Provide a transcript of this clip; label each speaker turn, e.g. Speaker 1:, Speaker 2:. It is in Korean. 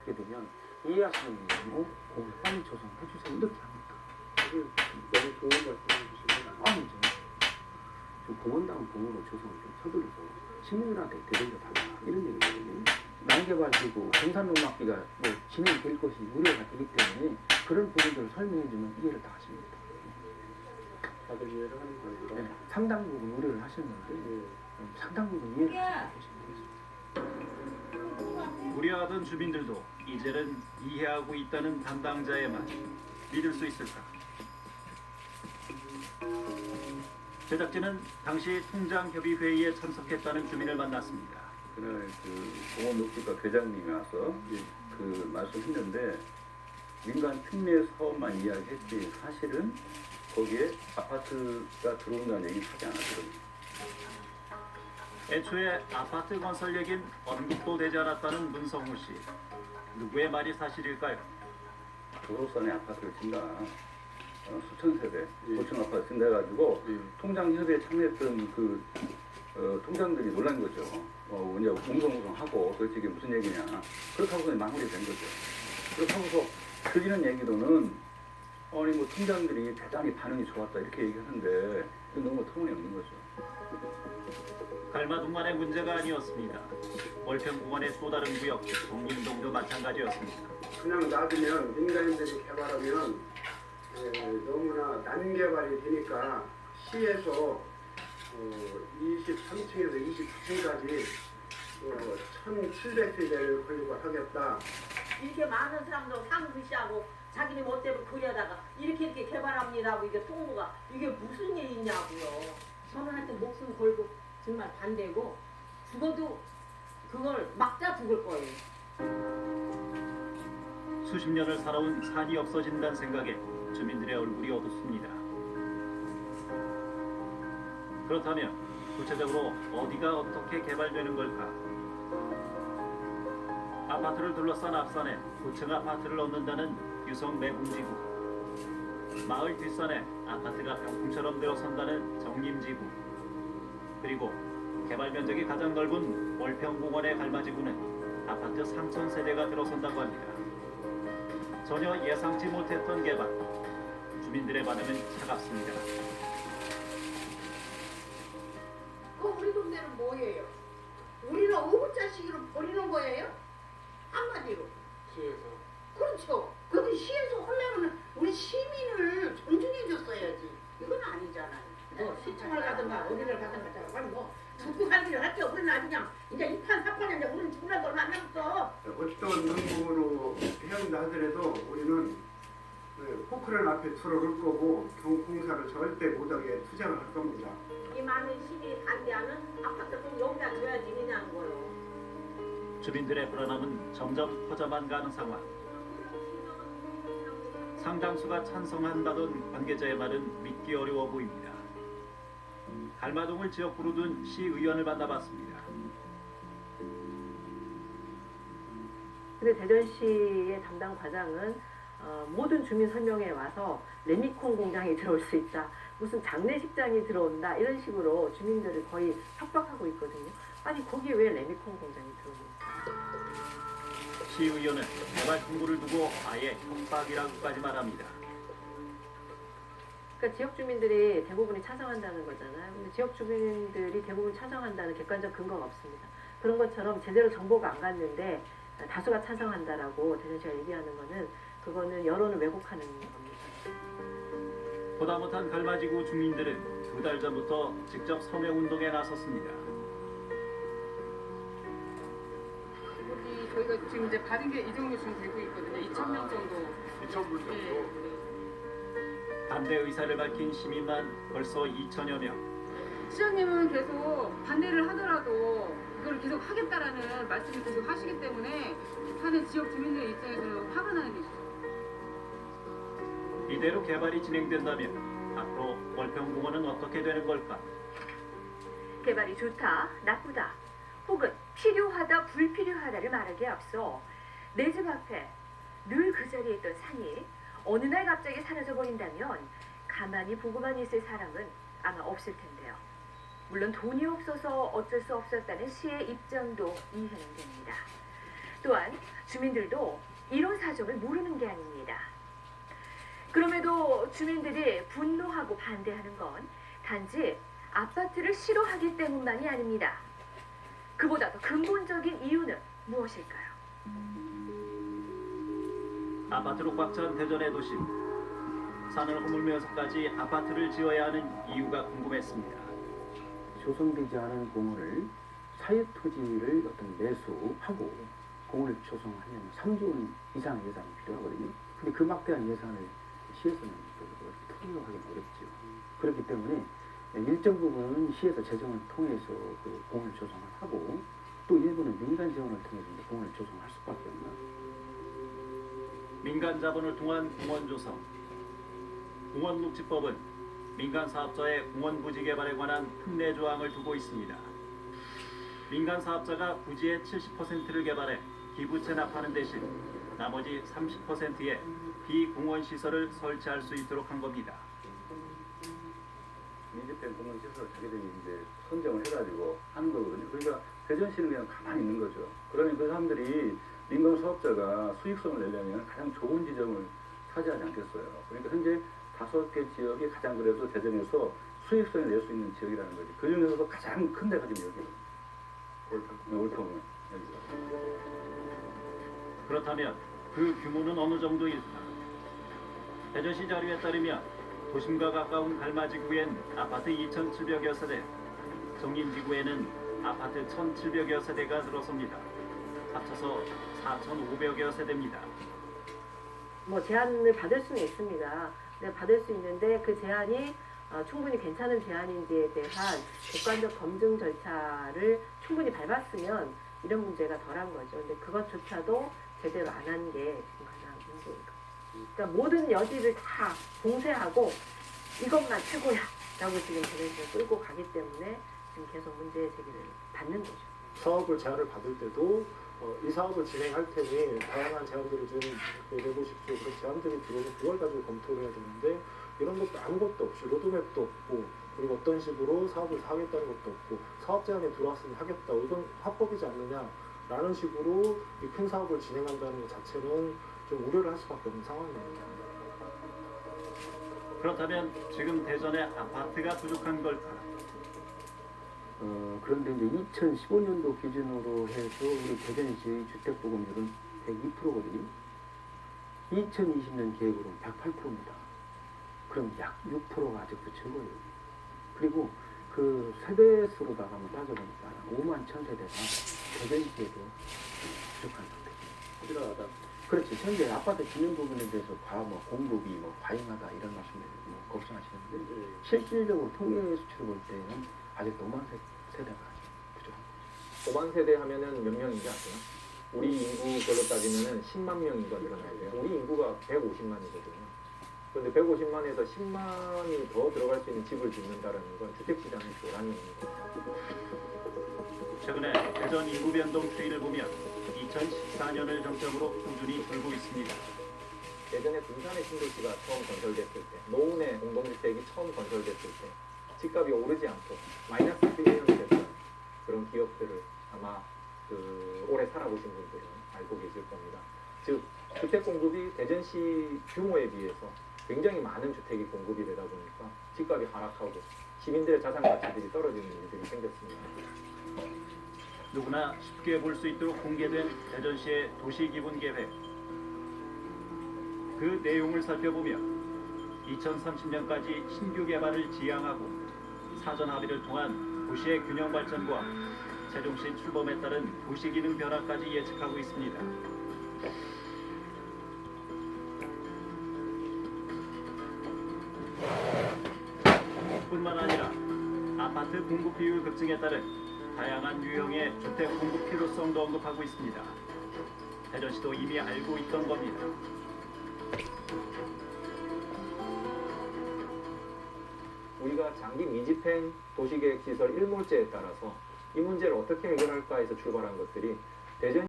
Speaker 1: 받게 되면 이해하시는 분이 공을 빨리 조성해 주세요 이렇게 합니다.
Speaker 2: 너무 좋은 말씀 해주시면
Speaker 1: 아니죠. 좀 공원다운 공으로 조성을 좀 서둘러서 시민들한테 되돌려달라 이런 얘기거든요. 난개발지구 공산농막비가 뭐 진행될 것이 우려가 되기 때문에 그런 부분들을 설명해주면 이해를 다 하십니다.
Speaker 2: 다들 이해를 하는 거니까.
Speaker 1: 네, 상당 부분 우려를 하셨는데
Speaker 2: 네.
Speaker 1: 상당 부분 이해를 하시면 되겠습니다.
Speaker 3: 우려하던 주민들도 이제는 이해하고 있다는 담당자의 말 믿을 수 있을까? 제작진은 당시 통장협의회의에 참석했다는 주민을 만났습니다.
Speaker 4: 그날 그 공원녹지과 회장님이 와서 그 말씀했는데 민간 특례 사업만 이야기했지 사실은 거기에 아파트가 들어온다는 얘기는 하지 않았거든요.
Speaker 3: 애초에 아파트 건설 얘긴 언급도 되지 않았다는 문성호 씨. 누구의 말이 사실일까요?
Speaker 4: 도로산에 아파트를 짓다. 수천 세대, 고층 아파트 짓다 해가지고 통장협의에 참여했던 그 통장들이 놀란 거죠. 이제 웅성웅성하고 도대체 이게 무슨 얘기냐. 그렇게 하고서 마무리된 거죠. 그렇게 하고서 들리는 얘기로는 아니 뭐 통장들이 대단히 반응이 좋았다 이렇게 얘기하는데 너무 터무니없는 거죠.
Speaker 3: 갈마동만의 문제가 아니었습니다. 월평공원의 또 다른 구역 정림동도 마찬가지였습니다.
Speaker 2: 그냥 놔두면 민간인들이 개발하면 너무나 난개발이 되니까 시에서 23층에서 29층까지 1,700세대를 건립을 하겠다.
Speaker 5: 이렇게 많은 사람들 상주시하고 자기네 멋대로 그려다가 이렇게 개발합니다고 이게 통보가 이게 무슨 일이냐고요. 저는 하여튼 목숨 걸고 정말 반대고 죽어도 그걸 막자 죽을 거예요.
Speaker 3: 수십 년을 살아온 산이 없어진다는 생각에 주민들의 얼굴이 어둡습니다. 그렇다면 구체적으로 어디가 어떻게 개발되는 걸까? 아파트를 둘러싼 앞산에 고층 아파트를 얻는다는 유성 매봉지구, 마을 뒷산에 아파트가 병풍처럼 들어선다는 정림지구, 그리고 개발 면적이 가장 넓은 월평공원의 갈마지구는 아파트 3,000세대가 들어선다고 합니다. 전혀 예상치 못했던 개발, 주민들의 반응은 차갑습니다.
Speaker 6: 우리 동네는 뭐예요? 우리는 어부자식으로 버리는 거예요? 한마디로.
Speaker 2: 시에서.
Speaker 6: 그렇죠. 그게 시에서 하려면 우리 시민을 존중해 줬어야지. 이건 아니잖아요. 뭐 시청을 가든가 어디를 가든가 빨리 뭐 죽고 갈 일을 할게. 우리는 아주 그냥 이제 이판 사판인데 우리는 죽는 걸 만났어.
Speaker 2: 어떤 방법으로 해야 하더라도 우리는 포크레인 앞에 들어올 거고 경공사를 절대 못하게 투쟁을 할 겁니다.
Speaker 5: 이 많은 시민이 반대하는 아파트 꼭 여기다 줘야지 그냥 거요.
Speaker 3: 주민들의 불안함은 점점 커져만 가는 상황. 상당수가 찬성한다던 관계자의 말은 믿기 어려워 보입니다. 갈마동을 지역구로 둔 시의원을 만나봤습니다.
Speaker 7: 근데 대전시의 담당 과장은 모든 주민 설명회에 와서 레미콘 공장이 들어올 수 있다. 무슨 장례식장이 들어온다. 이런 식으로 주민들을 거의 협박하고 있거든요. 아니 거기에 왜 레미콘 공장이 들어옵니까?
Speaker 3: 시의원은 개발 통보를 두고 아예 협박이라고까지 말합니다.
Speaker 7: 그러니까 지역 주민들이 대부분이 찬성한다는 거잖아요. 근데 지역 주민들이 대부분 찬성한다는 객관적 근거가 없습니다. 그런 것처럼 제대로 정보가 안 갔는데 다수가 찬성한다라고 대전시가 얘기하는 거는 그거는 여론을 왜곡하는 겁니다.
Speaker 3: 보다 못한 갈마지구 주민들은 2달 전부터 직접 서명운동에 나섰습니다.
Speaker 8: 여기 저희가 지금 이제 받은 게 이 정도 지금 되고 있거든요. 2,000명 정도.
Speaker 2: 2,000분 정도.
Speaker 8: 네.
Speaker 3: 반대 의사를 밝힌 시민만 벌써 2천여 명.
Speaker 8: 시장님은 계속 반대를 하더라도 이걸 계속 하겠다라는 말씀을 계속 하시기 때문에 사는 지역 주민들 입장에서는 화가 나는 게 있어요.
Speaker 3: 이대로 개발이 진행된다면 앞으로 월평공원은 어떻게 되는 걸까?
Speaker 9: 개발이 좋다, 나쁘다, 혹은 필요하다, 불필요하다를 말하기에 앞서 내 집 앞에 늘 그 자리에 있던 산이 어느 날 갑자기 사라져버린다면 가만히 보고만 있을 사람은 아마 없을 텐데요. 물론 돈이 없어서 어쩔 수 없었다는 시의 입장도 이해는 됩니다. 또한 주민들도 이런 사정을 모르는 게 아닙니다. 그럼에도 주민들이 분노하고 반대하는 건 단지 아파트를 싫어하기 때문만이 아닙니다. 그보다 더 근본적인 이유는 무엇일까요?
Speaker 3: 아파트로 꽉 찬 대전의 도심. 산을 허물면서까지 아파트를 지어야 하는 이유가 궁금했습니다.
Speaker 1: 조성되지 않은 공원을 사유토지를 어떤 매수하고 공원을 조성하려면 3조 원 이상의 예산이 필요하거든요. 근데 그 막대한 예산을 시에서는 투입하기는 어렵죠. 그렇기 때문에 일정 부분은 시에서 재정을 통해서 그 공원을 조성을 하고 또 일부는 민간 지원을 통해서 이제 공원을 조성할 수밖에 없나.
Speaker 3: 민간 자본을 통한 공원 조성. 공원녹지법은 민간 사업자의 공원 부지 개발에 관한 특례 조항을 두고 있습니다. 민간 사업자가 부지의 70%를 개발해 기부 체납하는 대신 나머지 30%의 비공원 시설을 설치할 수 있도록 한 겁니다.
Speaker 4: 민집된 공원 시설을 자기들이 이제 선정을 해가지고 하는 거거든요. 그러니까 대전시는 그냥 가만히 있는 거죠. 그러면 그 사람들이 민간 사업자가 수익성을 내려면 가장 좋은 지점을 차지하지 않겠어요. 그러니까 현재 5개 지역이 가장 그래도 대전에서 수익성을 낼 수 있는 지역이라는 거지. 그 중에서도 가장 큰 데가 지금 여기예요. 올타운.
Speaker 3: 그렇다면 그 규모는 어느 정도일까? 대전시 자료에 따르면 도심과 가까운 갈마지구엔 아파트 2,700여 세대, 정림지구에는 아파트 1,700여 세대가 들어섭니다. 합쳐서 4,500여 세대입니다.
Speaker 7: 뭐 제안을 받을 수는 있습니다. 네, 받을 수 있는데 그 제안이 충분히 괜찮은 제안인지에 대한 객관적 검증 절차를 충분히 밟았으면 이런 문제가 덜한 거죠. 근데 그것조차도 제대로 안 한 게 지금 가장 문제인 거죠. 그러니까 모든 여지를 다 봉쇄하고 이것만 최고야 라고 지금 대전시를 끌고 가기 때문에 지금 계속 문제 제기를 받는 거죠.
Speaker 10: 사업을 제안을 받을 때도 이 사업을 진행할 테니 다양한 제안들을 좀 내보십시오. 그런 제안들이 들어오면 그걸 가지고 검토를 해야 되는데 이런 것도 아무것도 없이 로드맵도 없고 그리고 어떤 식으로 사업을 하겠다는 것도 없고 사업 제안이 들어왔으니 하겠다. 이건 합법이지 않느냐라는 식으로 이 큰 사업을 진행한다는 것 자체는 좀 우려를 할 수밖에 없는 상황입니다.
Speaker 3: 그렇다면 지금 대전에 아파트가 부족한 걸까?
Speaker 1: 그런데 이제 2015년도 기준으로 해서 우리 대전시 주택보급률은 102%거든요. 2020년 계획으로는 108%입니다. 그럼 약 6%가 아직도 적어요. 그리고 그 세대수로다가 한번 따져보니까 5만 1,000세대가 대전시에도 부족한 상태입니다.
Speaker 4: 필요하다.
Speaker 1: 그렇지. 현재 아파트 짓는 부분에 대해서 공급이 과잉하다 이런 말씀을 걱정하시는데 실질적으로 통계 수치를 볼 때는 아직도 5만 세대가 부족한 거죠.
Speaker 11: 5만 세대 하면은 몇 명인지 아세요? 우리 인구 걸로 따지면은 10만 명인 건 일어나야 돼요. 우리 인구가 150만이거든요. 그런데 150만에서 10만이 더 들어갈 수 있는 집을 짓는다는 건 주택시장이 교란이 있는 거예요.
Speaker 3: 최근에 대전 인구 변동 추이를 보면 2014년을 정점으로 꾸준히 줄고 있습니다.
Speaker 11: 예전에 군산의 신도시가 처음 건설됐을 때, 노은의 공동주택이 처음 건설됐을 때 집값이 오르지 않고 마이너스 1년이 됐던 그런 기업들을 아마 오래 살아보신 분들은 알고 계실 겁니다. 즉 주택 공급이 대전시 규모에 비해서 굉장히 많은 주택이 공급이 되다 보니까 집값이 하락하고 시민들의 자산 가치들이 떨어지는 일들이 생겼습니다.
Speaker 3: 누구나 쉽게 볼 수 있도록 공개된 대전시의 도시기본계획. 그 내용을 살펴보면 2030년까지 신규 개발을 지향하고 사전 합의를 통한 도시의 균형 발전과 세종시 출범에 따른 도시기능 변화까지 예측하고 있습니다. 뿐만 아니라 아파트 공급 비율 급증에 따른 다양한 유형의 주택 공급 필요성도 언급하고 있습니다. 대전시도 이미 알고 있던 겁니다.
Speaker 11: 우리가 장기 미집행 도시계획시설 1몰제에 따라서 이 문제를 어떻게 해결할까 해서 출발한 것들이 대전